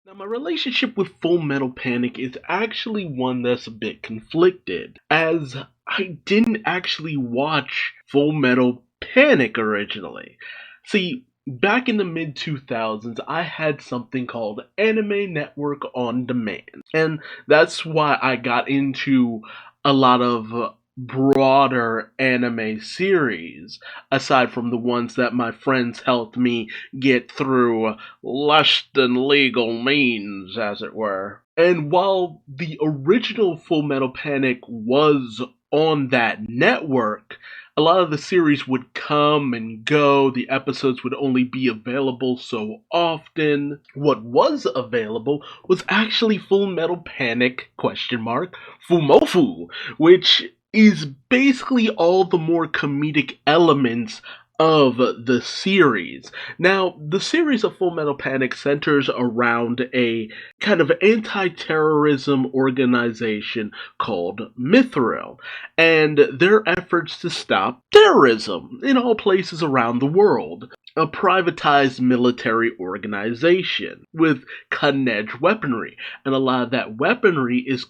Now, my relationship with Full Metal Panic is actually one that's a bit conflicted, as I didn't actually watch Full Metal Panic originally. See, back in the mid 2000s, I had something called Anime Network on Demand, and that's why I got into a lot of broader anime series, aside from the ones that my friends helped me get through less than legal means, as it were. And while the original Full Metal Panic was on that network, a lot of the series would come and go. The episodes would only be available so often. What was available was actually Full Metal Panic question mark Fumoffu, which is basically all the more comedic elements of the series. Now, the series of Full Metal Panic centers around a kind of anti-terrorism organization called Mithril, and their efforts to stop terrorism in all places around the world. A privatized military organization with cutting-edge weaponry, and a lot of that weaponry is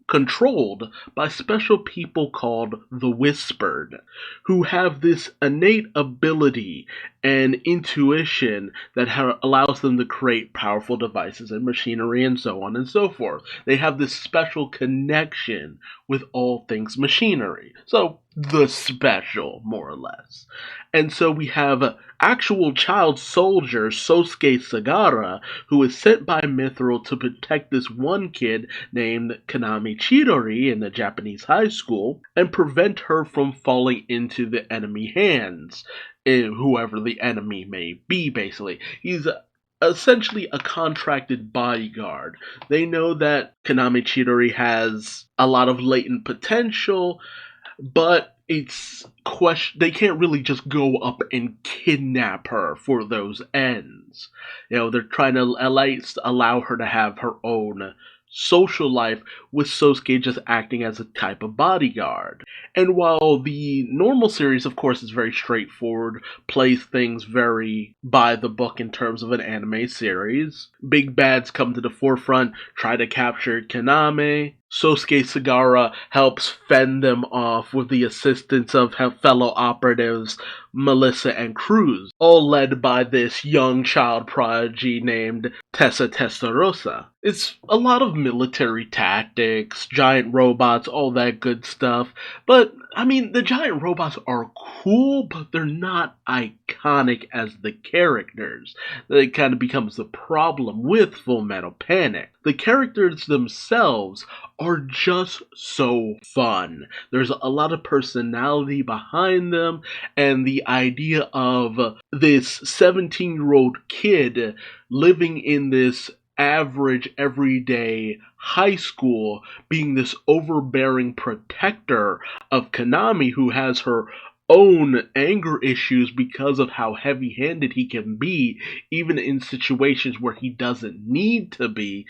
controlled by special people called the Whispered, who have this innate ability and intuition that allows them to create powerful devices and machinery and so on and so forth. They have this special connection with all things machinery. So, the special, more or less. And so we have actual child soldier Sosuke Sagara, who is sent by Mithril to protect this one kid named Kanami Chidori in a Japanese high school and prevent her from falling into the enemy hands, whoever the enemy may be, basically. He's essentially a contracted bodyguard. They know that Kanami Chidori has a lot of latent potential, but they can't really just go up and kidnap her for those ends. They're trying to at least allow her to have her own social life, with Sosuke just acting as a type of bodyguard. And while the normal series, of course, is very straightforward, plays things very by the book in terms of an anime series, big bads come to the forefront, try to capture Kaname. Sosuke Sagara helps fend them off with the assistance of fellow operatives Melissa and Cruz, all led by this young child prodigy named Tessa Testarossa. It's a lot of military tactics, giant robots, all that good stuff, but I mean, the giant robots are cool, but they're not iconic as the characters. That kind of becomes the problem with Full Metal Panic. The characters themselves are just so fun. There's a lot of personality behind them, and the idea of this 17-year-old kid living in this average, everyday high school being this overbearing protector of Kanami, who has her own anger issues because of how heavy-handed he can be, even in situations where he doesn't need to be.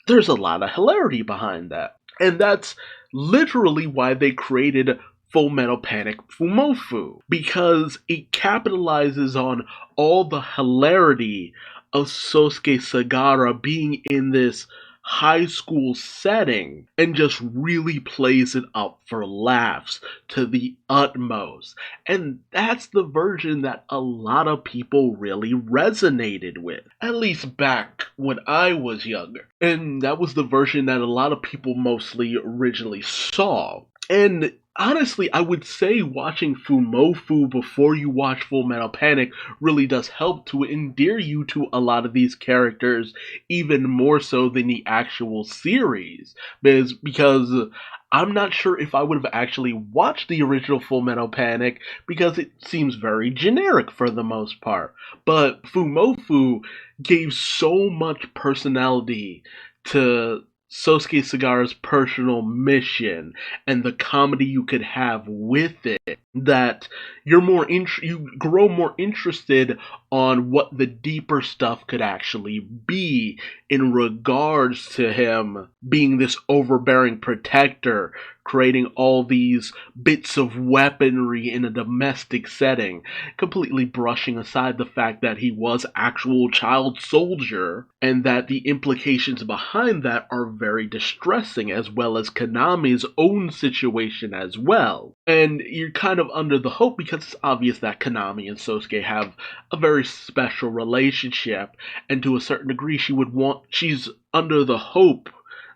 There's a lot of hilarity behind that. And that's literally why they created Full Metal Panic Fumoffu, because it capitalizes on all the hilarity of Sosuke Sagara being in this high school setting and just really plays it up for laughs to the utmost. And that's the version that a lot of people really resonated with, at least back when I was younger. And that was the version that a lot of people mostly originally saw. And honestly, I would say watching Fumoffu before you watch Full Metal Panic really does help to endear you to a lot of these characters, even more so than the actual series. Because I'm not sure if I would have actually watched the original Full Metal Panic, because it seems very generic for the most part. But Fumoffu gave so much personality to Sosuke Sagara's personal mission and the comedy you could have with it, that you grow more interested on what the deeper stuff could actually be in regards to him being this overbearing protector, creating all these bits of weaponry in a domestic setting, completely brushing aside the fact that he was actual child soldier and that the implications behind that are very distressing, as well as Konami's own situation as well. And you're kind of under the hope because it's obvious that Konami and Sosuke have a very special relationship, and to a certain degree she's under the hope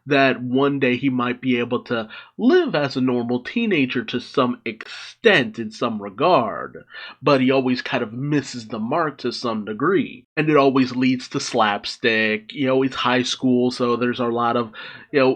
that one day he might be able to live as a normal teenager to some extent in some regard, but he always kind of misses the mark to some degree. And it always leads to slapstick. It's high school, so there's a lot of,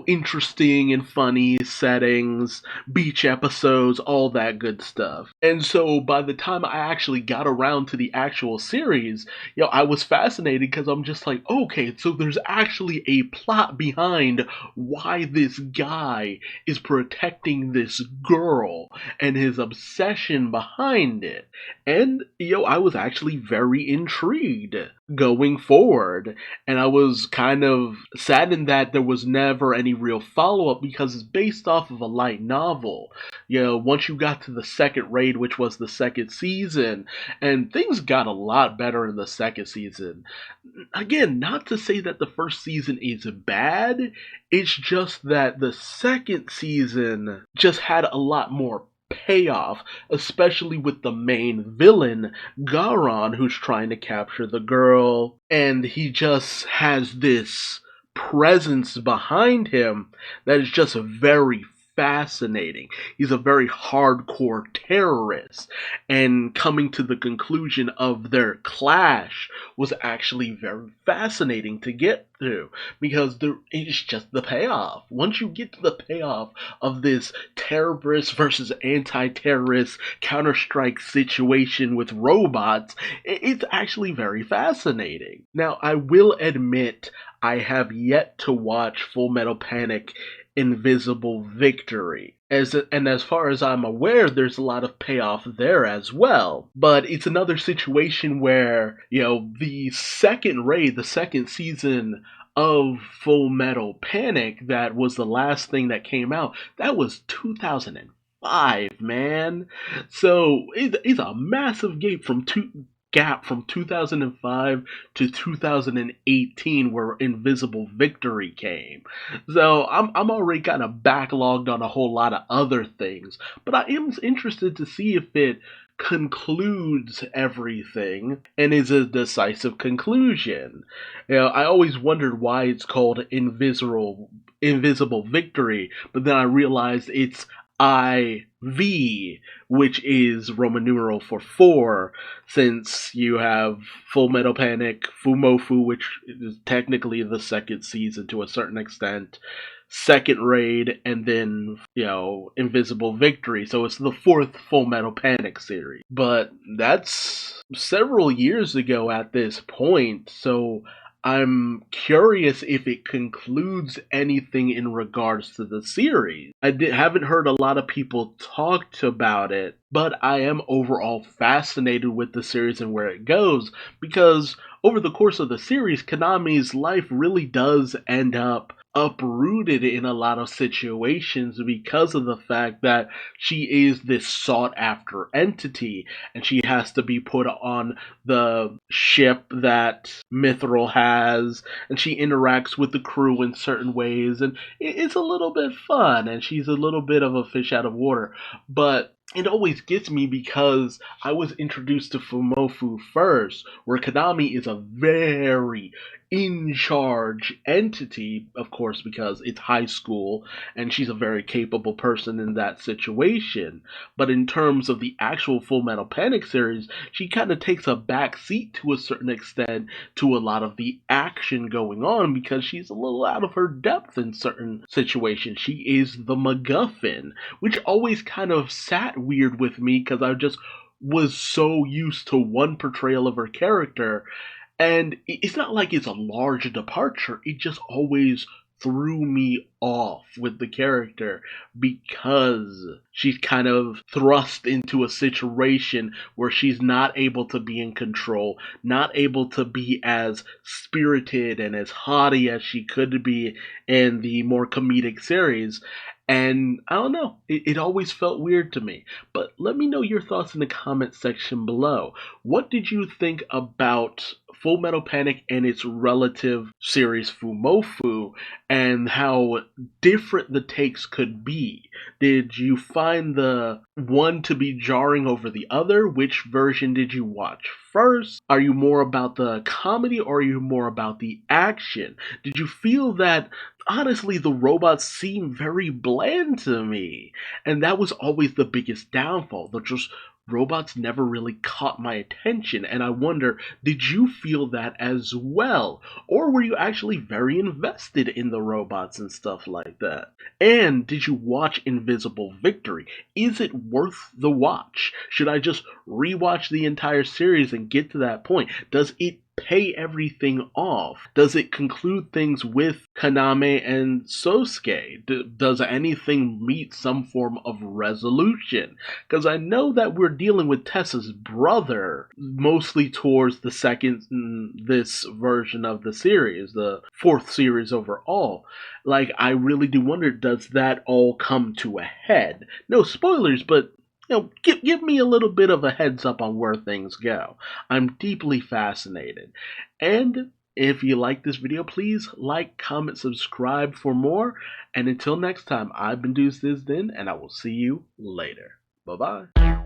interesting and funny settings, beach episodes, all that good stuff. And so by the time I actually got around to the actual series, I was fascinated because I'm just like, okay, so there's actually a plot behind why this guy is protecting this girl and his obsession behind it. And, I was actually very intrigued going forward. And I was kind of saddened that there was never any real follow-up because it's based off of a light novel. Once you got to the second raid, which was the second season, and things got a lot better in the second season. Again, not to say that the first season is bad, it's just that the second season just had a lot more payoff, especially with the main villain, Garon, who's trying to capture the girl, and he just has this presence behind him that is just very fascinating. He's a very hardcore terrorist, and coming to the conclusion of their clash was actually very fascinating to get through because there is just the payoff. Once you get to the payoff of this terrorist versus anti-terrorist Counter-Strike situation with robots, it's actually very fascinating. Now, I will admit I have yet to watch Full Metal Panic Invisible Victory. As far as I'm aware, there's a lot of payoff there as well. But it's another situation where, the second raid, the second season of Full Metal Panic, that was the last thing that came out, that was 2005, man. So it's a massive gap from 2005 to 2018 where Invisible Victory came. So I'm already kind of backlogged on a whole lot of other things, but I am interested to see if it concludes everything and is a decisive conclusion. I always wondered why it's called Invisible Victory, but then I realized it's IV, which is Roman numeral for 4, since you have Full Metal Panic, Fumoffu, which is technically the second season to a certain extent, second raid, and then, Invisible Victory. So it's the 4th Full Metal Panic series. But that's several years ago at this point, so I'm curious if it concludes anything in regards to the series. I haven't heard a lot of people talk about it, but I am overall fascinated with the series and where it goes, because over the course of the series, Konami's life really does end up uprooted in a lot of situations because of the fact that she is this sought after entity and she has to be put on the ship that Mithril has, and she interacts with the crew in certain ways, and it's a little bit fun, and she's a little bit of a fish out of water. But it always gets me because I was introduced to Fumoffu first, where Konami is a very in charge entity, of course, because it's high school and she's a very capable person in that situation. But in terms of the actual Full Metal Panic series, she kind of takes a back seat to a certain extent to a lot of the action going on because she's a little out of her depth in certain situations. She is the MacGuffin, which always kind of sat weird with me because I just was so used to one portrayal of her character. And it's not like it's a large departure, it just always threw me off with the character because she's kind of thrust into a situation where she's not able to be in control, not able to be as spirited and as haughty as she could be in the more comedic series. And I don't know, it always felt weird to me. But let me know your thoughts in the comment section below. What did you think about Full Metal Panic and its relative series Fumoffu, and how different the takes could be? Did you find the one to be jarring over the other? Which version did you watch first? Are you more about the comedy or are you more about the action? Did you feel that honestly the robots seem very bland to me? And that was always the biggest downfall. They're just robots never really caught my attention, and I wonder, did you feel that as well? Or were you actually very invested in the robots and stuff like that? And did you watch Invisible Victory? Is it worth the watch? Should I just rewatch the entire series and get to that point? Does it pay everything off? Does it conclude things with Kaname and Sosuke? Does anything meet some form of resolution? Because I know that we're dealing with Tessa's brother mostly towards the second, this version of the series, the fourth series overall. Like, I really do wonder, does that all come to a head? No spoilers, but give me a little bit of a heads up on where things go. I'm deeply fascinated. And if you like this video, please like, comment, subscribe for more. And until next time, I've been Duuz-Diz-Din, and I will see you later. Bye-bye.